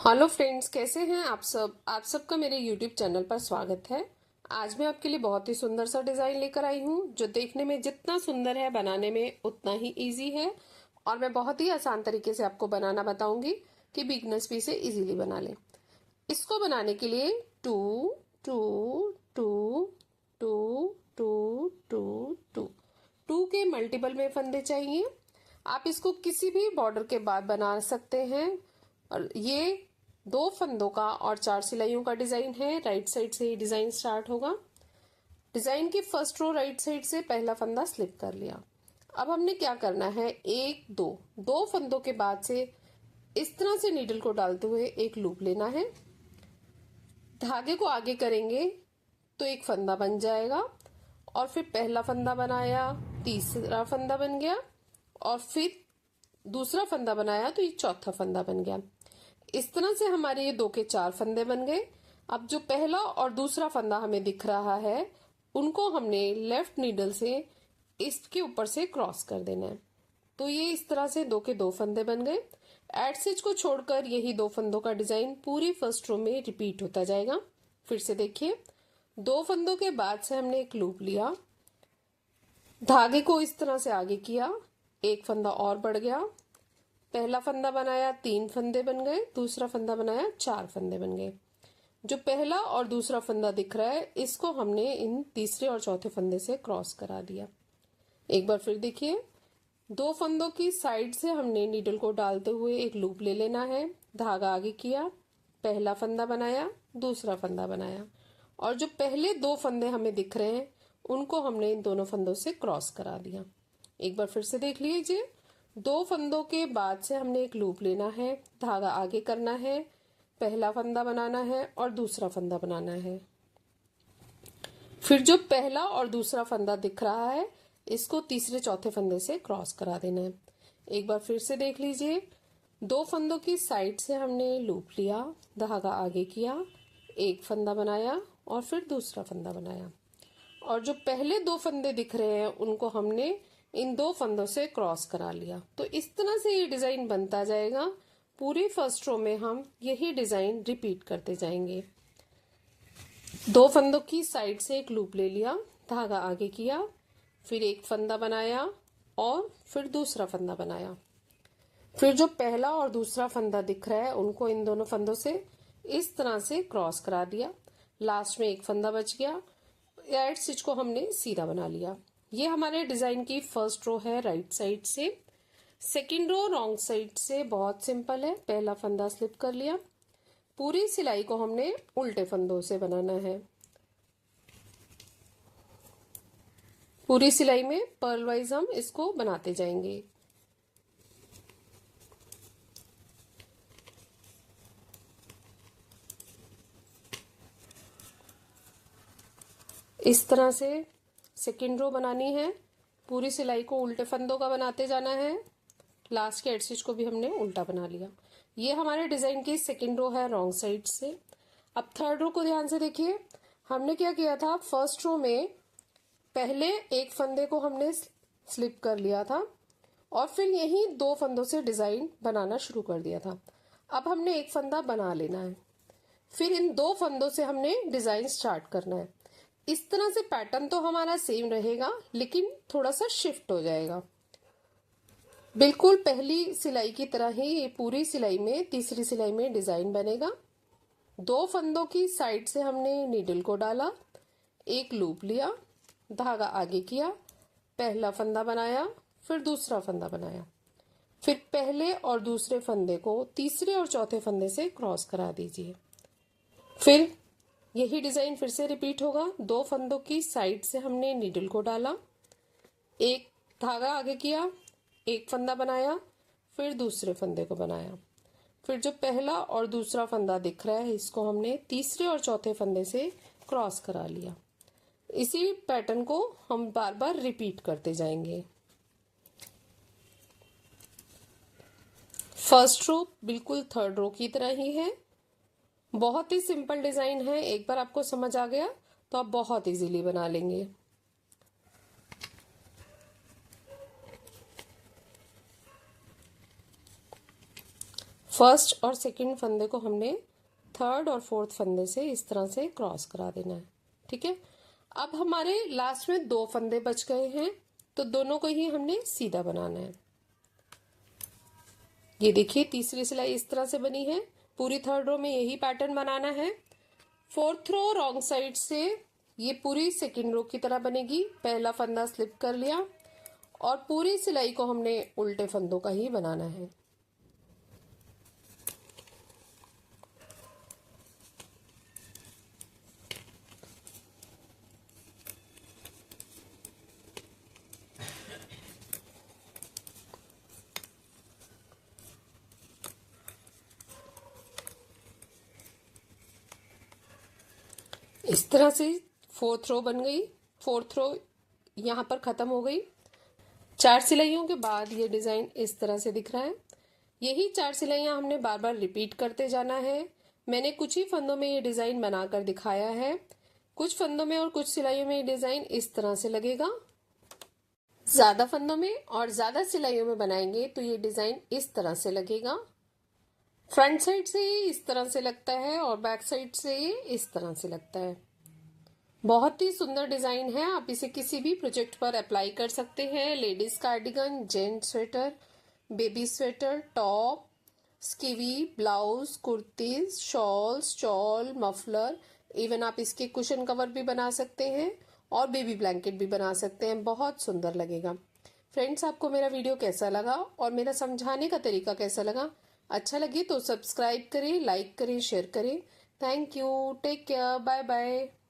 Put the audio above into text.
Hello friends, कैसे हैं आप सब। आप सबका मेरे यूट्यूब चैनल पर स्वागत है। आज मैं आपके लिए बहुत ही सुंदर सा डिजाइन लेकर आई हूँ, जो देखने में जितना सुंदर है बनाने में उतना ही इजी है। और मैं बहुत ही आसान तरीके से आपको बनाना बताऊंगी कि बिगनर्स भी इसे इजीली बना लें। इसको बनाने के लिए two two two two two two two two के मल्टीपल में फंदे चाहिए। आप इसको किसी भी बॉर्डर के बाद बना सकते हैं। और ये 2 फंदों का और 4 सिलाइयों का डिजाइन है। राइट साइड से ही डिजाइन स्टार्ट होगा। डिजाइन की फर्स्ट रो राइट साइड से पहला फंदा स्लिप कर लिया। अब हमने क्या करना है, एक दो दो फंदों के बाद से इस तरह से नीडल को डालते हुए एक लूप लेना है। धागे को आगे करेंगे तो एक फंदा बन जाएगा, और फिर पहला फंदा बनाया, तीसरा फंदा बन गया, और फिर दूसरा फंदा बनाया तो ये चौथा फंदा बन गया। इस तरह से हमारे ये 2 के 4 फंदे बन गए। अब जो पहला और दूसरा फंदा हमें दिख रहा है, उनको हमने लेफ्ट नीडल से इसके ऊपर से क्रॉस कर देना है। तो ये इस तरह से 2 के 2 फंदे बन गए। एड स्टिच को छोड़कर यही 2 फंदों का डिजाइन पूरी फर्स्ट रो में रिपीट होता जाएगा। फिर से देखिए, 2 फंदों के बाद से हमने एक लूप लिया, धागे को इस तरह से आगे किया, एक फंदा और बढ़ गया, पहला फंदा बनाया, 3 फंदे बन गए, दूसरा फंदा बनाया, 4 फंदे बन गए। जो पहला और दूसरा फंदा दिख रहा है, इसको हमने इन तीसरे और चौथे फंदे से क्रॉस करा दिया। एक बार फिर देखिए, 2 फंदों की साइड से हमने नीडल को डालते हुए एक लूप ले लेना है, धागा आगे किया, पहला फंदा बनाया, दूसरा फंदा बनाया, और जो पहले 2 फंदे हमें दिख रहे हैं उनको हमने इन दोनों फंदों से क्रॉस करा दिया। एक बार फिर से देख लीजिए, 2 फंदों के बाद से हमने एक लूप लेना है, धागा आगे करना है, पहला फंदा बनाना है और दूसरा फंदा बनाना है। फिर जो पहला और दूसरा फंदा दिख रहा है, इसको तीसरे चौथे फंदे से क्रॉस करा देना है। एक बार फिर से देख लीजिए, 2 फंदों की साइड से हमने लूप लिया, धागा आगे किया, एक फंदा बनाया और फिर दूसरा फंदा बनाया, और जो पहले 2 फंदे दिख रहे हैं उनको हमने इन 2 फंदों से क्रॉस करा लिया। तो इस तरह से ये डिजाइन बनता जाएगा। पूरी फर्स्ट रो में हम यही डिजाइन रिपीट करते जाएंगे। 2 फंदों की साइड से एक लूप ले लिया, धागा आगे किया, फिर एक फंदा बनाया और फिर दूसरा फंदा बनाया। फिर जो पहला और दूसरा फंदा दिख रहा है उनको इन दोनों फंदों से इस तरह से क्रॉस करा दिया। लास्ट में एक फंदा बच गया, एड स्टिच को हमने सीधा बना लिया। ये हमारे डिजाइन की फर्स्ट रो है राइट साइड से। सेकंड रो रॉन्ग साइड से बहुत सिंपल है। पहला फंदा स्लिप कर लिया, पूरी सिलाई को हमने उल्टे फंदों से बनाना है। पूरी सिलाई में पर्ल वाइज हम इसको बनाते जाएंगे। इस तरह से सेकंड रो बनानी है, पूरी सिलाई को उल्टे फंदों का बनाते जाना है। लास्ट के एड स्टिच को भी हमने उल्टा बना लिया। ये हमारे डिजाइन की सेकंड रो है रॉन्ग साइड से। अब थर्ड रो को ध्यान से देखिए, हमने क्या किया था, फर्स्ट रो में पहले एक फंदे को हमने स्लिप कर लिया था और फिर यही 2 फंदों से डिजाइन बनाना शुरू कर दिया था। अब हमने एक फंदा बना लेना है, फिर इन 2 फंदों से हमने डिजाइन स्टार्ट करना है। इस तरह से पैटर्न तो हमारा सेम रहेगा, लेकिन थोड़ा सा शिफ्ट हो जाएगा। बिल्कुल पहली सिलाई की तरह ही ये पूरी सिलाई में, तीसरी सिलाई में डिजाइन बनेगा। 2 फंदों की साइड से हमने नीडल को डाला, एक लूप लिया, धागा आगे किया, पहला फंदा बनाया, फिर दूसरा फंदा बनाया, फिर पहले और दूसरे फंदे को तीसरे और चौथे फंदे से क्रॉस करा दीजिए। फिर यही डिजाइन फिर से रिपीट होगा। 2 फंदों की साइड से हमने नीडल को डाला, एक धागा आगे किया, एक फंदा बनाया, फिर दूसरे फंदे को बनाया, फिर जो पहला और दूसरा फंदा दिख रहा है इसको हमने तीसरे और चौथे फंदे से क्रॉस करा लिया। इसी पैटर्न को हम बार बार रिपीट करते जाएंगे। फर्स्ट रो बिल्कुल थर्ड रो की तरह ही है। बहुत ही सिंपल डिजाइन है। एक बार आपको समझ आ गया तो आप बहुत इजीली बना लेंगे। फर्स्ट और सेकंड फंदे को हमने थर्ड और फोर्थ फंदे से इस तरह से क्रॉस करा देना है। ठीक है, अब हमारे लास्ट में 2 फंदे बच गए हैं, तो दोनों को ही हमने सीधा बनाना है। ये देखिए तीसरी सिलाई इस तरह से बनी है। पूरी थर्ड रो में यही पैटर्न बनाना है। फोर्थ रो रॉन्ग साइड से ये पूरी सेकंड रो की तरह बनेगी। पहला फंदा स्लिप कर लिया और पूरी सिलाई को हमने उल्टे फंदों का ही बनाना है। इस तरह से फोर्थ रो बन गई। फोर्थ रो यहाँ पर खत्म हो गई। 4 सिलाइयों के बाद ये डिजाइन इस तरह से दिख रहा है। यही 4 सिलाइयां हमने बार बार रिपीट करते जाना है। मैंने कुछ ही फंदों में ये डिजाइन बनाकर दिखाया है। कुछ फंदों में और कुछ सिलाइयों में ये डिजाइन इस तरह से लगेगा। ज्यादा फंदों में और ज्यादा सिलाइयों में बनाएंगे तो ये डिजाइन इस तरह से लगेगा। फ्रंट साइड से ये इस तरह से लगता है और बैक साइड से ये इस तरह से लगता है। बहुत ही सुंदर डिजाइन है। आप इसे किसी भी प्रोजेक्ट पर अप्लाई कर सकते हैं। Ladies cardigan, gent sweater, baby sweater, top, skivvy, blouse, kurtis, shawls, shawl, muffler, even आप इसके कुशन कवर भी बना सकते हैं और बेबी ब्लैंकेट भी बना सकते हैं। बहुत सुंदर लगेगा। फ्रेंड्स, आपको मेरा वीडियो कैसा लगा और मेरा समझाने का तरीका कैसा लगा? अच्छा लगे तो सब्सक्राइब करें, लाइक करें, शेयर करें। Thank you, take care, bye bye.